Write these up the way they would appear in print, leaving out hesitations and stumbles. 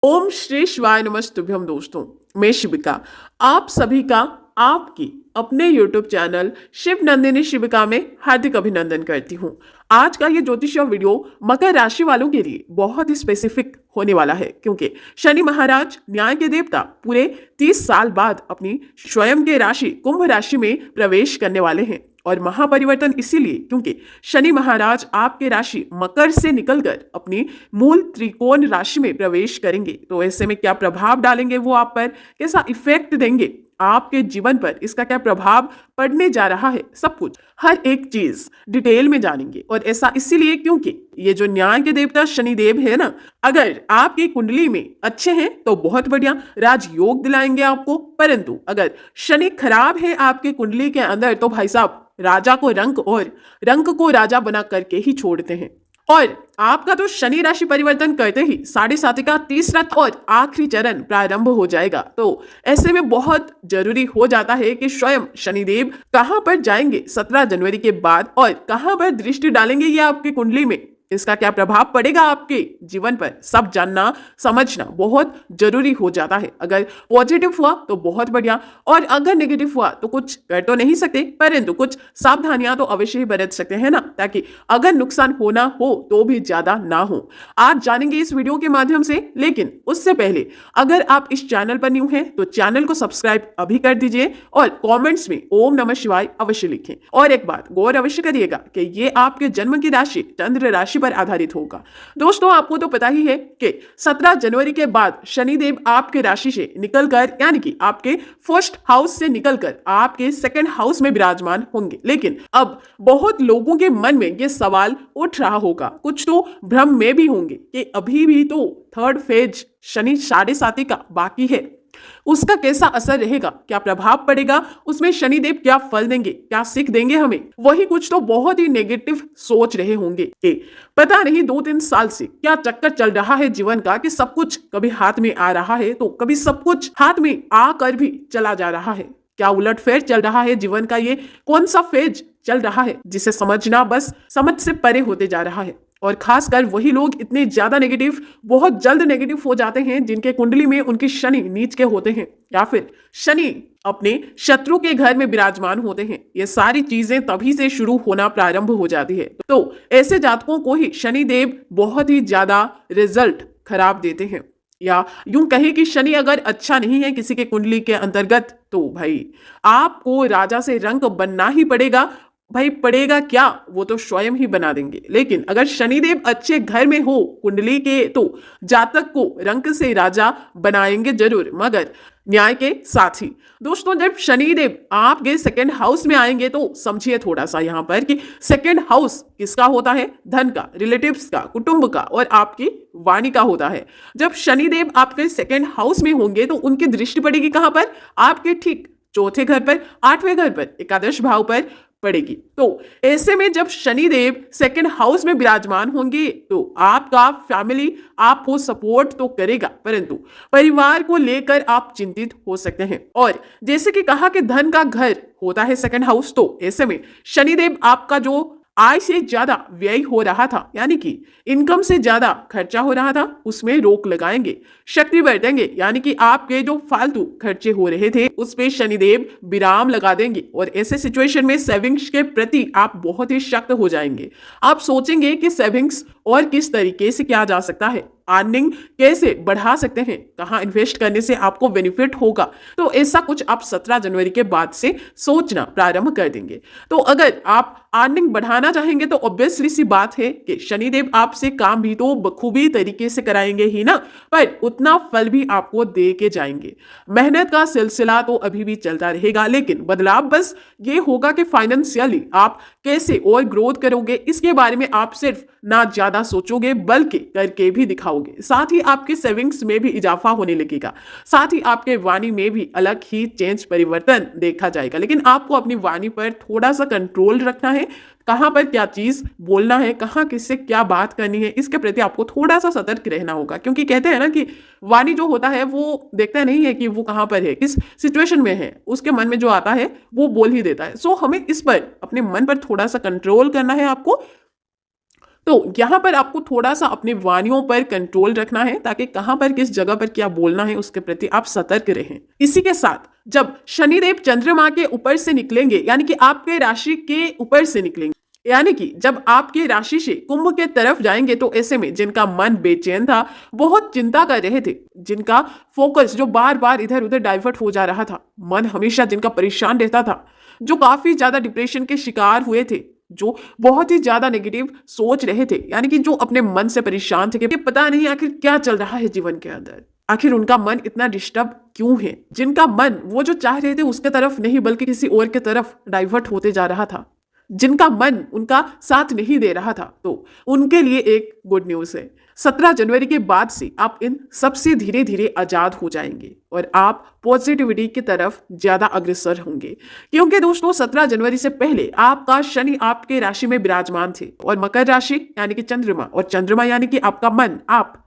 ओम श्री शिवाय नमस्तुभ्यम दोस्तों। मैं शिविका आप सभी का आपकी अपने YouTube चैनल शिव नंदिनी शिविका में हार्दिक अभिनंदन करती हूँ। आज का ये ज्योतिषीय वीडियो मकर राशि वालों के लिए बहुत ही स्पेसिफिक होने वाला है, क्योंकि शनि महाराज न्याय के देवता पूरे 30 साल बाद अपनी स्वयं के राशि कुंभ राशि में प्रवेश करने वाले हैं। और महापरिवर्तन इसीलिए क्योंकि शनि महाराज आपके राशि मकर से निकलकर अपनी मूल त्रिकोण राशि में प्रवेश करेंगे। तो ऐसे में क्या प्रभाव डालेंगे वो आप पर, कैसा इफेक्ट देंगे आपके जीवन पर, इसका क्या प्रभाव पड़ने जा रहा है, सब कुछ हर एक चीज डिटेल में जानेंगे। और ऐसा इसीलिए क्योंकि ये जो न्याय के देवता शनिदेव है ना, अगर आपकी कुंडली में अच्छे हैं तो बहुत बढ़िया राजयोग दिलाएंगे आपको, परंतु अगर शनि खराब है आपकी कुंडली के अंदर तो भाई साहब राजा को रंक और रंक को राजा बना करके ही छोड़ते हैं। और आपका तो शनि राशि परिवर्तन करते ही 7.5 का तीसरा और आखिरी चरण प्रारंभ हो जाएगा। तो ऐसे में बहुत जरूरी हो जाता है कि स्वयं शनिदेव कहां पर जाएंगे 17 जनवरी के बाद और कहां पर दृष्टि डालेंगे ये आपकी कुंडली में, इसका क्या प्रभाव पड़ेगा आपके जीवन पर, सब जानना समझना बहुत जरूरी हो जाता है। अगर पॉजिटिव हुआ तो बहुत बढ़िया, और अगर नेगेटिव हुआ तो कुछ कर तो नहीं सकते, परंतु कुछ सावधानियां तो अवश्य ही बरत सकते हैं ना, ताकि अगर नुकसान होना हो तो भी ज्यादा ना हो। आज जानेंगे इस वीडियो के माध्यम से, लेकिन उससे पहले अगर आप इस चैनल पर न्यू हैं तो चैनल को सब्सक्राइब अभी कर दीजिए और कॉमेंट्स में ओम नमः शिवाय अवश्य लिखें। और एक बात गौर अवश्य करिएगा कि ये आपके जन्म की राशि चंद्र राशि पर आधारित होगा। दोस्तों आपको तो पता ही है कि 17 जनवरी के बाद शनिदेव आपके राशि से निकलकर, यानी कि आपके फर्स्ट हाउस से निकलकर आपके सेकंड हाउस में विराजमान होंगे। लेकिन अब बहुत लोगों के मन में यह सवाल उठ रहा होगा, कुछ तो भ्रम में भी होंगे कि अभी भी तो थर्ड फेज शनि 7.5 का बाकी है, उसका कैसा असर रहेगा, क्या प्रभाव पड़ेगा उसमें, शनिदेव क्या फल देंगे, क्या सीख देंगे हमें, वही कुछ तो बहुत ही नेगेटिव सोच रहे होंगे कि पता नहीं 2-3 साल से क्या चक्कर चल रहा है जीवन का, कि सब कुछ कभी हाथ में आ रहा है तो कभी सब कुछ हाथ में आकर भी चला जा रहा है। क्या उलटफेर चल रहा है जीवन का, ये कौन सा फेज चल रहा है जिसे समझना बस समझ से परे होते जा रहा है। और खासकर वही लोग इतने ज्यादा नेगेटिव, बहुत जल्द नेगेटिव हो जाते हैं जिनके कुंडली में उनकी शनि नीच के होते हैं या फिर शनि अपने शत्रु के घर में विराजमान होते हैं। ये सारी चीजें तभी से शुरू होना प्रारंभ हो जाती है। तो ऐसे जातकों को ही शनिदेव बहुत ही ज्यादा रिजल्ट खराब देते हैं, या यूं कहें कि शनि अगर अच्छा नहीं है किसी के कुंडली के अंतर्गत तो भाई आपको राजा से रंक बनना ही पड़ेगा। भाई पड़ेगा क्या, वो तो स्वयं ही बना देंगे। लेकिन अगर शनिदेव अच्छे घर में हो कुंडली के तो जातक को रंक से राजा बनाएंगे जरूर, मगर न्याय के साथ ही। दोस्तों जब शनिदेव आपके सेकंड हाउस में आएंगे तो समझिए थोड़ा सा यहाँ पर कि सेकंड हाउस किसका होता है, धन का, रिलेटिव्स का, कुटुंब का और आपकी वाणी का होता है। जब शनिदेव आपके सेकंड हाउस में होंगे तो उनकी दृष्टि पड़ेगी कहां पर, आपके ठीक चौथे घर पर, 8वें घर पर, एकादश भाव पर पड़ेगी। तो ऐसे में जब शनिदेव सेकंड हाउस में विराजमान होंगे तो आपका फैमिली आपको सपोर्ट तो करेगा, परंतु परिवार को लेकर आप चिंतित हो सकते हैं। और जैसे कि कहा कि धन का घर होता है सेकंड हाउस, तो ऐसे में शनिदेव आपका जो आय से ज्यादा व्यय हो रहा था, यानी कि इनकम से ज्यादा खर्चा हो रहा था, उसमें रोक लगाएंगे, शक्ति बरतेंगे, यानी कि आपके जो फालतू खर्चे हो रहे थे उस पे शनिदेव विराम लगा देंगे। और ऐसे सिचुएशन में सेविंग्स के प्रति आप बहुत ही सख्त हो जाएंगे। आप सोचेंगे कि सेविंग्स और किस तरीके से किया जा सकता है, अर्निंग कैसे बढ़ा सकते हैं, कहां इन्वेस्ट करने से आपको बेनिफिट होगा। तो ऐसा कुछ आप 17 जनवरी के बाद से सोचना प्रारंभ कर देंगे। तो अगर आप अर्निंग बढ़ाना चाहेंगे तो ऑब्वियसली सी बात है कि शनिदेव आपसे काम भी तो बखूबी तरीके से कराएंगे ही ना, पर उतना फल भी आपको दे के जाएंगे। मेहनत का सिलसिला तो अभी भी चलता रहेगा, लेकिन बदलाव बस ये होगा कि फाइनेंशियली आप कैसे और ग्रोथ करोगे, इसके बारे में आप सिर्फ ना ज्यादा सोचोगे बल्कि करके भी दिखाओगे। साथ ही आपके सेविंग्स में भी इजाफा होने लगेगा, साथ ही आपके वाणी में भी अलग ही चेंज परिवर्तन देखा जाएगा। लेकिन आपको अपनी वाणी पर थोड़ा सा कंट्रोल रखना है, कहां पर क्या चीज बोलना है, कहां किससे क्या बात करनी है, इसके प्रति आपको थोड़ा सा सतर्क रहना होगा। क्योंकि कहते हैं ना कि वाणी जो होता है वो देखता नहीं है कि वो कहां पर है, किस सिचुएशन में है, उसके मन में जो आता है वो बोल ही देता है। सो हमें इस पर अपने मन पर थोड़ा सा कंट्रोल करना है आपको। तो यहाँ पर आपको थोड़ा सा अपनी वाणियों पर कंट्रोल रखना है ताकि कहाँ पर किस जगह पर क्या बोलना है उसके प्रति आप सतर्क रहें। इसी के साथ जब शनिदेव चंद्रमा के ऊपर से निकलेंगे, यानी कि आपके राशि के ऊपर से निकलेंगे, यानी कि जब आपकी राशि से कुंभ के तरफ जाएंगे, तो ऐसे में जिनका मन बेचैन था, बहुत चिंता कर रहे थे, जिनका फोकस जो बार बार इधर उधर डाइवर्ट हो जा रहा था, मन हमेशा जिनका परेशान रहता था, जो काफी ज्यादा डिप्रेशन के शिकार हुए थे, जो बहुत ही ज्यादा नेगेटिव सोच रहे थे, यानी कि जो अपने मन से परेशान थे कि पता नहीं आखिर क्या चल रहा है जीवन के अंदर, आखिर उनका मन इतना डिस्टर्ब क्यों है, जिनका मन वो जो चाह रहे थे उसके तरफ नहीं बल्कि किसी और के तरफ डाइवर्ट होते जा रहा था, जिनका मन उनका साथ नहीं दे रहा था, तो उनके लिए एक गुड न्यूज है। 17 जनवरी के बाद से आप इन सबसे धीरे धीरे आजाद हो जाएंगे और आप पॉजिटिविटी की तरफ ज्यादा अग्रसर होंगे, क्योंकि दोस्तों 17 जनवरी से पहले आपका शनि आपके राशि में विराजमान थे और मकर राशि यानी कि चंद्रमा और चंद्रमा यानी कि आपका मन, आप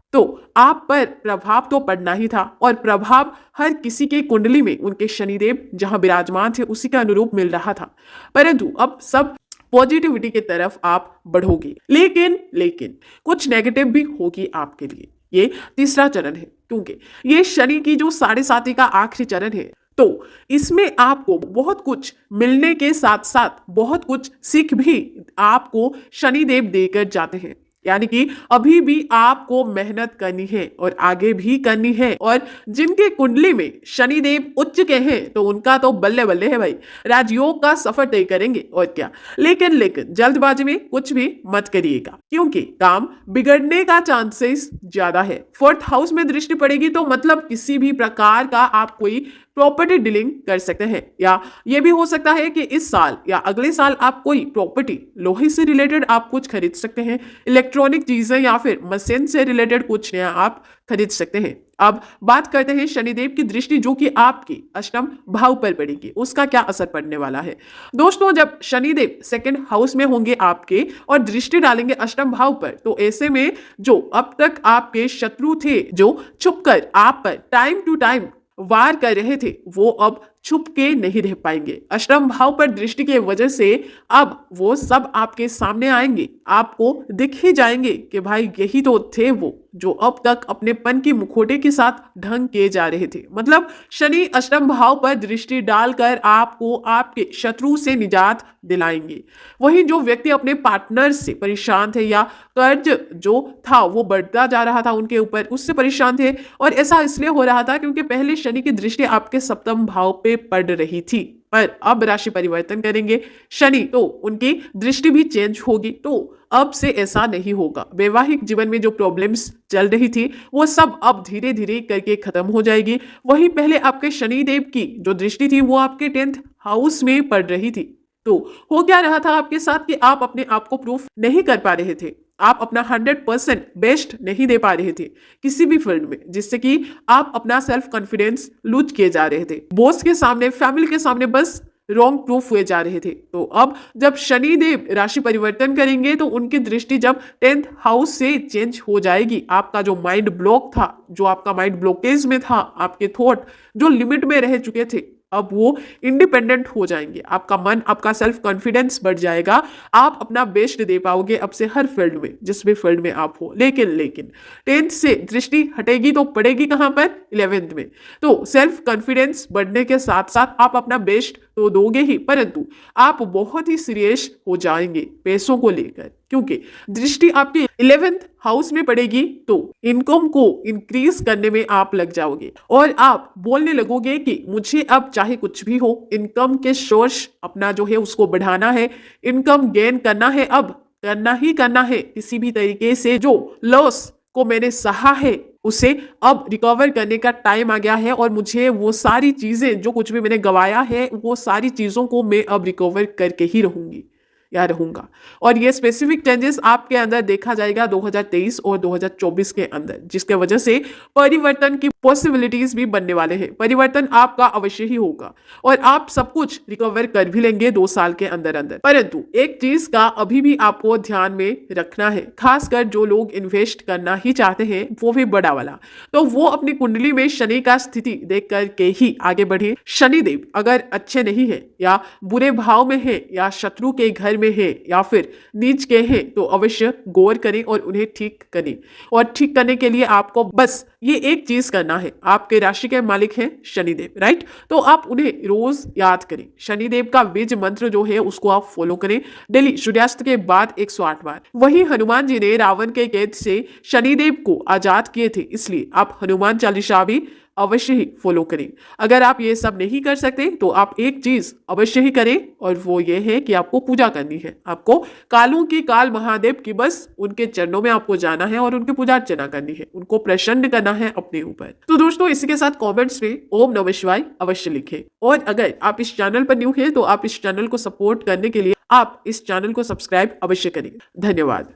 पर प्रभाव तो पड़ना ही था और प्रभाव हर किसी के कुंडली में उनके शनिदेव जहां विराजमान थे उसी के अनुरूप मिल रहा था, परंतु अब सब पॉजिटिविटी की तरफ आप बढ़ोगे। लेकिन कुछ नेगेटिव भी होगी आपके लिए। ये तीसरा चरण है, क्योंकि ये शनि की जो 7.5 का आखिरी चरण है, तो इसमें आपको बहुत कुछ मिलने के साथ साथ बहुत कुछ सीख भी आपको शनिदेव देकर जाते हैं, यानी कि अभी भी आपको मेहनत करनी है और आगे भी करनी है। और जिनके कुंडली में शनिदेव उच्च के हैं तो उनका तो बल्ले बल्ले है भाई, राजयोग का सफर तय करेंगे और क्या। लेकिन जल्दबाजी में कुछ भी मत करिएगा, क्योंकि काम बिगड़ने का चांसेस ज्यादा है। 4th हाउस में दृष्टि पड़ेगी तो मतलब किसी भी प्रकार का आप कोई प्रॉपर्टी डीलिंग कर सकते हैं, या ये भी हो सकता है कि इस साल या अगले साल आप कोई प्रॉपर्टी लोहे से रिलेटेड आप कुछ खरीद सकते हैं, इलेक्ट्रॉनिक चीजें या फिर मशीन से रिलेटेड कुछ नया आप खरीद सकते हैं। अब बात करते हैं शनिदेव की दृष्टि जो कि आपकी अष्टम भाव पर पड़ेगी, उसका क्या असर पड़ने वाला है। दोस्तों जब शनिदेव 2nd हाउस में होंगे आपके और दृष्टि डालेंगे अष्टम भाव पर, तो ऐसे में जो अब तक आपके शत्रु थे, जो छुपकर आप पर टाइम टू टाइम वार कर रहे थे, वो अब छुप के नहीं रह पाएंगे। अष्टम भाव पर दृष्टि के वजह से अब वो सब आपके सामने आएंगे, आपको दिख ही जाएंगे कि भाई यही तो थे वो जो अब तक अपने पन की मुखौटे के साथ ढंग किए जा रहे थे। मतलब शनि अष्टम भाव पर दृष्टि डालकर आपको आपके शत्रु से निजात दिलाएंगे। वहीं जो व्यक्ति अपने पार्टनर से परेशान थे या कर्ज जो था वो बढ़ता जा रहा था उनके ऊपर, उससे परेशान थे, और ऐसा इसलिए हो रहा था क्योंकि पहले शनि की दृष्टि आपके सप्तम भाव पे पड़ रही थी, पर अब राशि परिवर्तन करेंगे शनि तो उनकी दृष्टि भी चेंज होगी, तो अब से ऐसा नहीं होगा। वैवाहिक जीवन में जो प्रॉब्लम्स चल रही थी वो सब अब धीरे धीरे करके खत्म हो जाएगी। वहीं पहले आपके शनिदेव की जो दृष्टि थी वो आपके 10th हाउस में पड़ रही थी, तो हो क्या रहा था आपके साथ कि आप अपने आप को प्रूफ नहीं कर पा रहे थे, आप अपना 100% बेस्ट नहीं दे पा रहे थे किसी भी फील्ड में, जिससे कि आप अपना सेल्फ कॉन्फिडेंस लूज किए जा रहे थे, बॉस के सामने, फैमिली के सामने बस रॉन्ग प्रूफ हुए जा रहे थे। तो अब जब शनिदेव राशि परिवर्तन करेंगे तो उनकी दृष्टि जब 10th हाउस से चेंज हो जाएगी, आपका जो माइंड ब्लॉक था, जो आपका माइंड ब्लॉकेज में था, आपके थॉट जो लिमिट में रह चुके थे, अब वो इंडिपेंडेंट हो जाएंगे। आपका मन, आपका सेल्फ कॉन्फिडेंस बढ़ जाएगा, आप अपना बेस्ट दे पाओगे अब से हर फील्ड में, जिस भी फील्ड में आप हो। लेकिन 10th से दृष्टि हटेगी तो पड़ेगी कहां पर? 11th में। तो सेल्फ कॉन्फिडेंस बढ़ने के साथ साथ आप अपना बेस्ट तो दोगे ही, परंतु आप बहुत ही सीरियस हो जाएंगे पैसों को लेकर, क्योंकि दृष्टि आपके 11th हाउस में पड़ेगी तो इनकम को इंक्रीज करने में आप लग जाओगे और आप बोलने लगोगे कि मुझे अब चाहे कुछ भी हो इनकम के सोर्स अपना जो है उसको बढ़ाना है, इनकम गेन करना है, अब करना ही करना है किसी भी तरीके से। जो लॉस को मैंने सहा है उसे अब रिकवर करने का टाइम आ गया है और मुझे वो सारी चीजें जो कुछ भी मैंने गवाया है वो सारी चीजों को मैं अब रिकवर करके ही रहूंगी या रहूंगा। और ये स्पेसिफिक चेंजेस आपके अंदर देखा जाएगा 2023 और 2024 के अंदर, जिसके वजह से परिवर्तन की पॉसिबिलिटीज भी बनने वाले हैं। परिवर्तन आपका अवश्य ही होगा और आप सब कुछ रिकवर कर भी लेंगे 2 साल के अंदर अंदर। परंतु एक चीज का अभी भी आपको ध्यान में रखना है, खासकर जो लोग इन्वेस्ट करना ही चाहते हैं, वो भी बड़ा वाला, तो वो अपनी कुंडली में शनि का स्थिति देख करके ही आगे बढ़े। शनिदेव अगर अच्छे नहीं है या बुरे भाव में है या शत्रु के घर में है या फिर नीच के हैं, तो अवश्य गौर करें और उन्हें ठीक करें। और ठीक करने के लिए आपको बस ये एक चीज करना है। आपके राशि के मालिक हैं शनिदेव, राइट? तो आप उन्हें रोज याद करें। शनिदेव का बीज मंत्र जो है उसको आप फॉलो करें डेली सूर्यास्त के बाद 108 बार। वही हनुमान जी ने रावण के कैद से शनिदेव को आजाद किए थे, इसलिए आप हनुमान चालीसा भी अवश्य ही फॉलो करें। अगर आप ये सब नहीं कर सकते तो आप एक चीज अवश्य ही करें और वो ये है कि आपको पूजा करनी है। आपको कालों की काल महादेव की बस उनके चरणों में आपको जाना है और उनकी पूजा अर्चना करनी है, उनको प्रसन्न करना है अपने ऊपर। तो दोस्तों इसी के साथ कमेंट्स में ओम नमः शिवाय अवश्य लिखें। और अगर आप इस चैनल पर न्यू हैं तो आप इस चैनल को सपोर्ट करने के लिए आप इस चैनल को सब्सक्राइब अवश्य करें। धन्यवाद।